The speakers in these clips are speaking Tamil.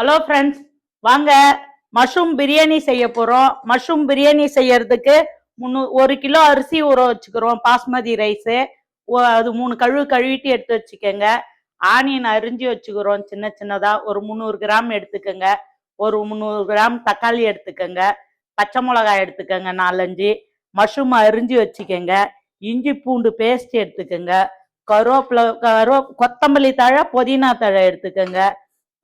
ஹலோ ஃப்ரெண்ட்ஸ், வாங்க மஷ்ரூம் பிரியாணி செய்ய போறோம். மஷ்ரூம் பிரியாணி செய்யறதுக்கு 1 கிலோ அரிசி ஊற வச்சுக்கிறோம், பாஸ்மதி ரைஸு. அது 3 கழுவிட்டு எடுத்து வச்சுக்கோங்க. ஆனியன் அரிஞ்சு வச்சுக்கிறோம் சின்ன சின்னதா, ஒரு 300 கிராம் எடுத்துக்கோங்க. ஒரு 300 கிராம் தக்காளி எடுத்துக்கோங்க. பச்சை மிளகாய் எடுத்துக்கோங்க 4-5. மஷ்ரூம் அரிஞ்சு வச்சுக்கோங்க. இஞ்சி பூண்டு பேஸ்ட் எடுத்துக்கோங்க. கொத்தமல்லி தழை, புதினா தழை எடுத்துக்கோங்க.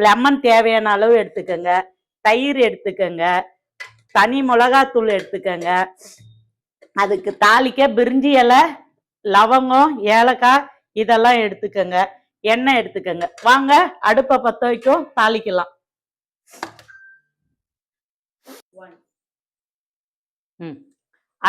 லெமன் தேவையான அளவு எடுத்துக்கோங்க. தயிர் எடுத்துக்கோங்க. தனி மிளகாத்தூள் எடுத்துக்கோங்க. அதுக்கு தாளிக்க பிரிஞ்சி இலை, லவங்கம், ஏலக்காய் இதெல்லாம் எடுத்துக்கோங்க. எண்ணெய் எடுத்துக்கோங்க. வாங்க அடுப்பை பற்ற வைக்கும், தாளிக்கலாம்.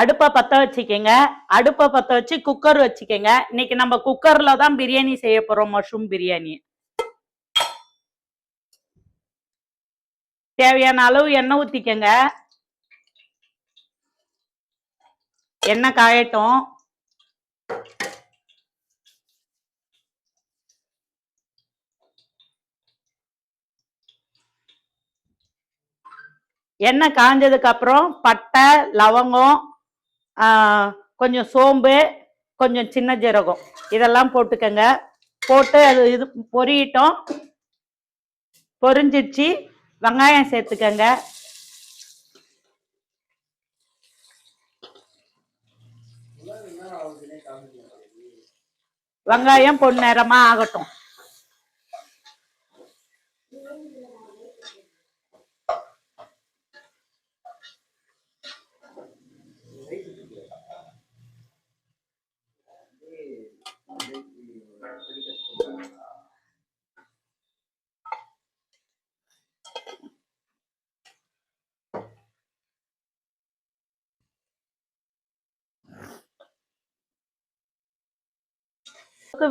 அடுப்பை பற்ற வச்சுக்கோங்க. அடுப்பை பற்ற வச்சு குக்கர் வச்சுக்கோங்க. இன்னைக்கு நம்ம குக்கர்ல தான் பிரியாணி செய்ய போறோம், மஷ்ரூம் பிரியாணி. தேவையான அளவு எண்ணெய் ஊத்திக்கங்க. எண்ணெய் காயட்டும். எண்ணெய் காஞ்சதுக்கு அப்புறம் பட்டை, லவங்கம், கொஞ்சம் சோம்பு, கொஞ்சம் சின்ன ஜீரகம் இதெல்லாம் போட்டுக்கங்க. போட்டு அது இது பொரியட்டும். பொரிஞ்சிடுச்சு. வெங்காயம் சேர்த்துக்கங்க. வெங்காயம் பொன்னிறமா ஆகட்டும்.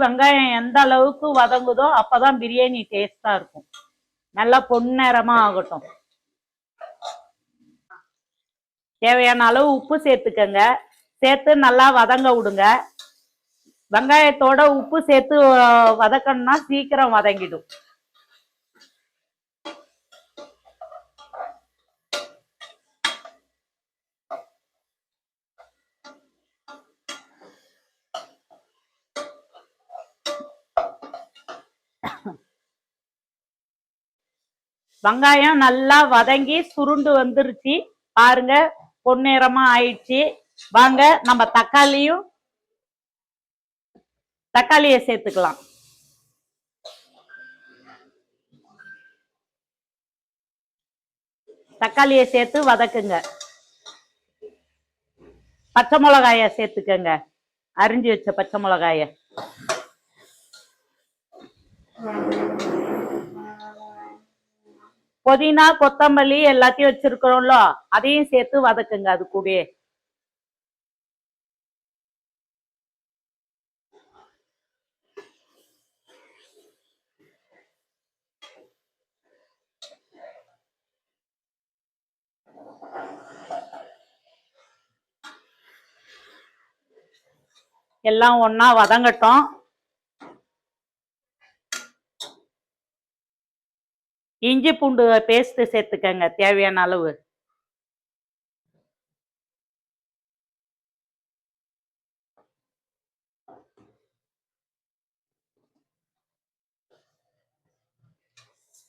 வெங்காயம் எந்த அளவுக்கு வதங்குதோ அப்பதான் பிரியாணி டேஸ்டா இருக்கும். நல்லா பொன்னிறமா ஆகட்டும். தேவையான அளவு உப்பு சேர்த்துக்கங்க. சேர்த்து நல்லா வதங்க விடுங்க. வெங்காயத்தோட உப்பு சேர்த்து வதக்கணும்னா சீக்கிரம் வதங்கிடும். வெங்காயம் நல்லா வதங்கி சுருண்டு வந்துருச்சு பாருங்க, பொன்னிறமா ஆயிடுச்சு. வாங்க நம்ம தக்காளியை சேர்த்துக்கலாம். தக்காளியை சேர்த்து வதக்குங்க. பச்சை மிளகாய சேர்த்துக்கங்க, அரிஞ்சு வச்ச பச்சை மிளகாய. புதினா, கொத்தமல்லி எல்லாத்தையும் வச்சிருக்கிறோம்ல, அதையும் சேர்த்து வதக்குங்க. அது கூட எல்லாம் ஒன்னா வதங்கட்டும். இஞ்சி பூண்டு பேஸ்ட் சேர்த்துக்கங்க தேவையான அளவு.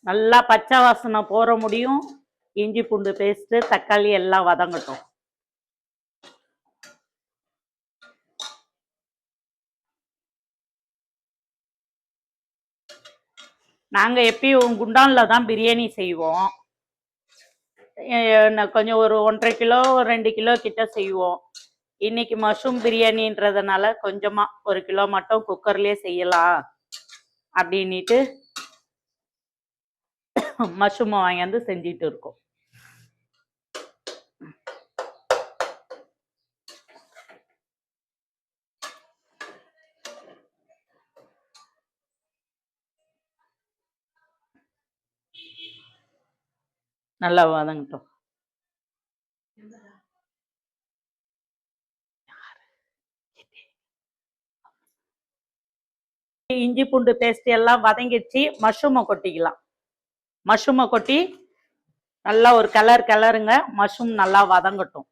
நல்லா பச்சை வாசனை போற முடியும். இஞ்சி பூண்டு பேஸ்ட், தக்காளி எல்லாம் வதங்கட்டும். நாங்க எப்பயும் குண்டான்ல தான் பிரியாணி செய்வோம். கொஞ்சம் ஒரு 1.5 கிலோ 2 கிலோ கிட்ட செய்வோம். இன்னைக்கு மஷ்ரூம் பிரியாணின்றதுனால கொஞ்சமா 1 கிலோ மட்டும் குக்கர்லயே செய்யலாம் அப்படின்ட்டு மஷ்ரூமை வாங்கி வந்து செஞ்சிட்டு இருக்கோம். நல்லா வதங்கட்டும். இஞ்சி பூண்டு பேஸ்ட் எல்லாம் வதங்கிடுச்சு. மஷ்ரூமை கொட்டிக்கலாம். மஷ்ரூமை கொட்டி நல்லா ஒரு கிளறுங்க. மஷ்ரூம் நல்லா வதங்கட்டும்.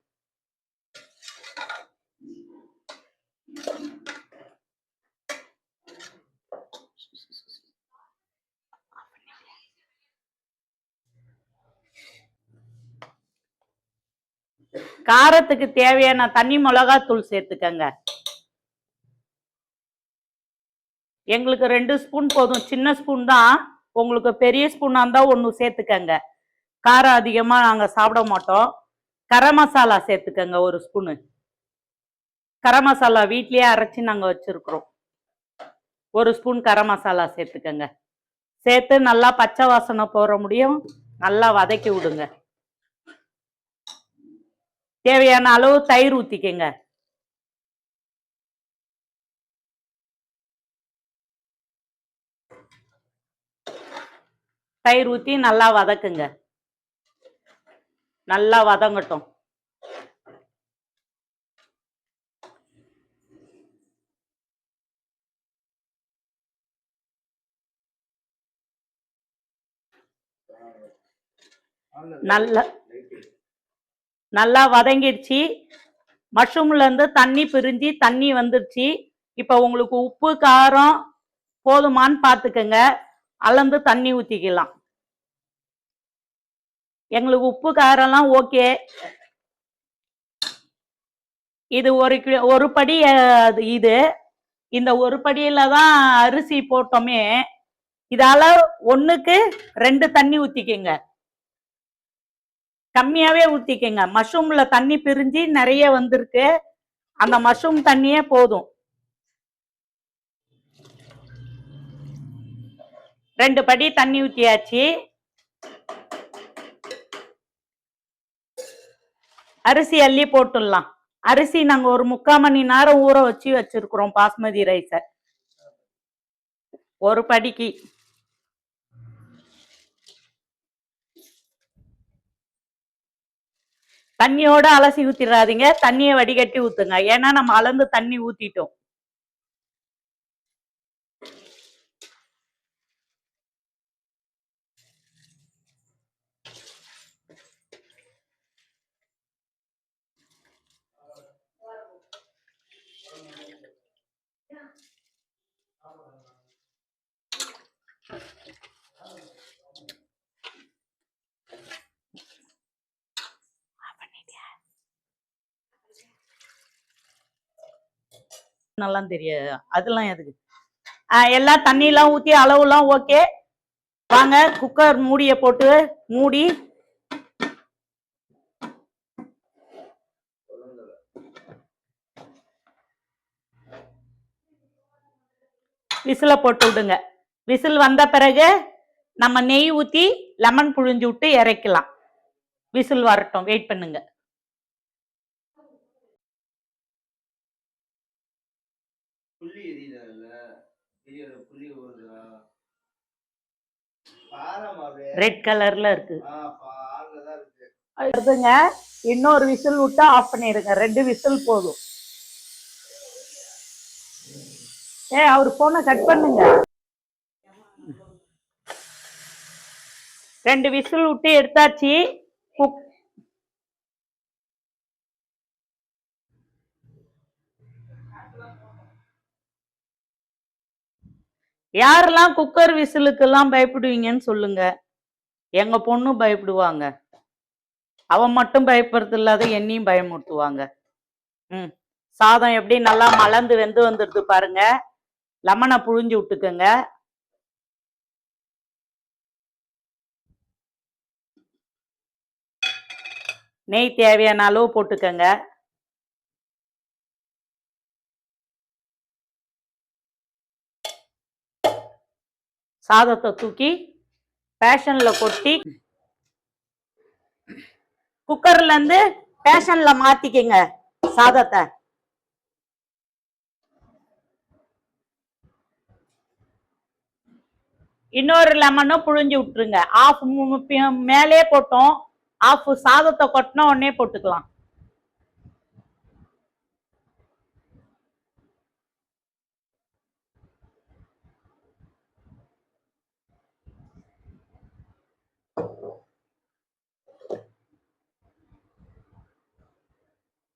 காரத்துக்கு தேவையான தனி மிளகாத்தூள் சேர்த்துக்கங்க. எங்களுக்கு 2 ஸ்பூன் போதும், சின்ன ஸ்பூன் தான். உங்களுக்கு பெரிய ஸ்பூனா இருந்தா 1 சேர்த்துக்கங்க. காரம் அதிகமா நாங்க சாப்பிட மாட்டோம். கரம் மசாலா சேர்த்துக்கங்க 1 ஸ்பூனு. கரம் மசாலா வீட்லயே அரைச்சி நாங்க வச்சிருக்கிறோம். 1 ஸ்பூன் கரம் மசாலா சேர்த்துக்கங்க. சேர்த்து நல்லா பச்சை வாசனை போற முடியும் நல்லா வதக்கி விடுங்க. தேவையான அளவு தயிர் ஊத்திக்கங்க. தயிர் ஊத்தி நல்லா வதக்குங்க. நல்லா வதங்கட்டும். நல்லா வதங்கிடுச்சு. மஷ்ரூம்ல இருந்து தண்ணி பிரிஞ்சு தண்ணி வந்துருச்சு. இப்ப உங்களுக்கு உப்பு காரம் போதுமான்னு பாத்துக்கங்க. அளந்து தண்ணி ஊத்திக்கலாம். எங்களுக்கு உப்பு காரம்லாம் ஓகே. இது ஒரு படி இது இந்த ஒரு படியில தான் அரிசி போட்டோமே. இதால 1க்கு 2 தண்ணி ஊத்திக்கங்க. கம்மியாவே ஊத்திக்கங்க. மஷ்ரூம்ல தண்ணி பிரிஞ்சு நிறைய வந்திருக்கு. அந்த மஷ்ரூம் தண்ணியே போதும். 2 படி தண்ணி ஊத்தியாச்சு. அரிசி அள்ளி போட்டுடலாம். அரிசி நாங்க ஒரு 3/4 மணி நேரம் ஊற வச்சிருக்கிறோம். பாஸ்மதி ரைஸ ஒரு படிக்கு. தண்ணியோட அலசி ஊத்திடாதீங்க. தண்ணியை வடிகட்டி ஊத்துங்க. ஏன்னா நம்ம அளந்து தண்ணி ஊத்திட்டோம். நல்லா தெரியாது அதெல்லாம் எதுக்கு. எல்லாம் தண்ணியெல்லாம் ஊத்தி அளவுலாம் ஓகே. வாங்க குக்கர் மூடிய போட்டு மூடி விசில போட்டு விடுங்க. விசில் வந்த பிறகு நம்ம நெய் ஊத்தி லெமன் புழிஞ்சு விட்டு இறக்கலாம். விசில் வரட்டும், வெயிட் பண்ணுங்க. ரெட் கலர்ல இருக்கு. இன்னொரு விசில் விட்டு ஆஃப் பண்ணிருங்க. 2 விசில் போதும். அவர் போனை கட் பண்ணுங்க. 2 விசில் விட்டு எடுத்தாச்சு. யாரெல்லாம் குக்கர் விசிலுக்கு எல்லாம் பயப்படுவீங்கன்னு சொல்லுங்க. எங்க பொண்ணு பயப்படுவாங்க. அவன் மட்டும் பயப்படுறது இல்லாத என்னையும் பயமுறுத்துவாங்க. சாதம் எப்படி நல்லா மலர்ந்து வெந்து வந்துடுது பாருங்க. லெமனை புழிஞ்சு விட்டுக்கோங்க. நெய் தேவையான அளவு போட்டுக்கோங்க. சாதத்தை தூக்கி பேஷன்ல கொட்டி குக்கர்ல இருந்து பேஷன்ல மாத்திக்கங்க சாதத்தை. இன்னொரு லெமனும் புழிஞ்சு விட்டுருங்க. ஆஃப் மேலே போட்டோம். ஆஃப் சாதத்தை கொட்டினா உடனே போட்டுக்கலாம்.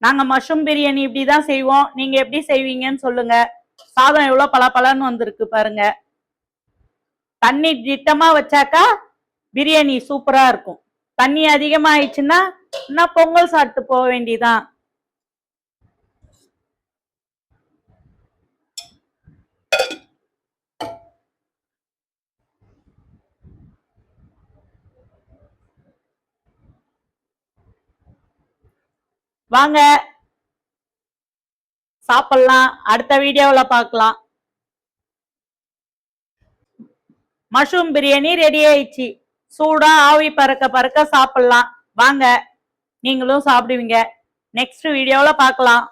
நாங்க மஷ்ரூம் பிரியாணி இப்படிதான் செய்வோம். நீங்க எப்படி செய்வீங்கன்னு சொல்லுங்க. சாதம் எவ்வளவு பளபளன்னு வந்திருக்கு பாருங்க. தண்ணி திட்டமா வச்சாக்கா பிரியாணி சூப்பரா இருக்கும். தண்ணி அதிகமா ஆயிடுச்சுன்னா இன்னும் பொங்கல் சாப்பிட்டு போக வேண்டியதான். வாங்க சாப்பிடலாம். அடுத்த வீடியோல பார்க்கலாம். மஷ்ரூம் பிரியாணி ரெடி ஆயிடுச்சு. சூடா ஆவி பறக்க பறக்க சாப்பிடலாம். வாங்க, நீங்களும் சாப்பிடுவீங்க. நெக்ஸ்ட் வீடியோல பார்க்கலாம்.